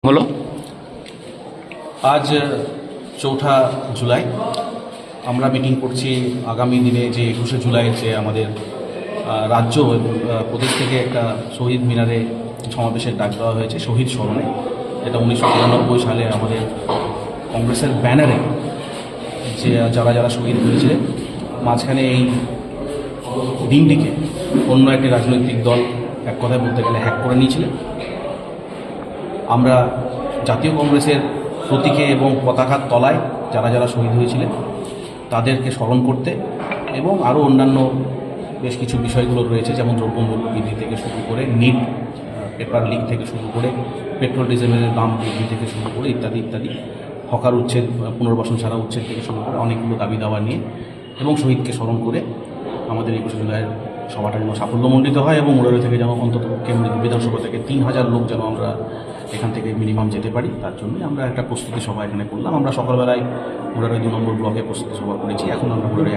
বলো। আজ 4 জুলাই আমরা মিটিং করছি আগামী দিনে যে 21শে জুলাই যে আমাদের রাজ্য এবং প্রদেশ থেকে একটা শহীদ মিনারে সমাবেশের ডাক দেওয়া হয়েছে শহীদ স্মরণে। এটা 1993 সালে আমাদের কংগ্রেসের ব্যানারে যে যারা শহীদ হয়েছিলেন, মাঝখানে এই দিনটিকে অন্য একটি রাজনৈতিক দল এক কথায় বলতে গেলে হ্যাক করে নিয়েছিলেন। আমরা জাতীয় কংগ্রেসের প্রতীকে এবং পতাকার তলায় যারা শহীদ হয়েছিলেন তাদেরকে স্মরণ করতে এবং আরও অন্যান্য বেশ কিছু বিষয়গুলো রয়েছে, যেমন দ্রব্যমূল্য বৃদ্ধি থেকে শুরু করে নিট পেপার লিক থেকে শুরু করে পেট্রোল ডিজেলের দাম বৃদ্ধি থেকে শুরু করে ইত্যাদি ইত্যাদি, হকার উচ্ছেদ পুনর্বাসন ছাড়া উচ্ছেদ থেকে শুরু করে অনেকগুলো দাবি দাওয়া নিয়ে এবং শহীদকে স্মরণ করে আমাদের 21শে জুলাইয়ের সভাটা যেন সাফল্যমণ্ডিত হয় এবং মুরারি থেকে যেন অন্তত বিধানসভা থেকে 3000 লোক যেন আমরা এখান থেকে মিনিমাম যেতে পারি, তার জন্যই আমরা একটা প্রস্তুতি সভা এখানে করলাম। আমরা সকালবেলায় মুরারি 2 নম্বর ব্লকে প্রস্তুতি সভা করেছি, এখন আমরা মুরারি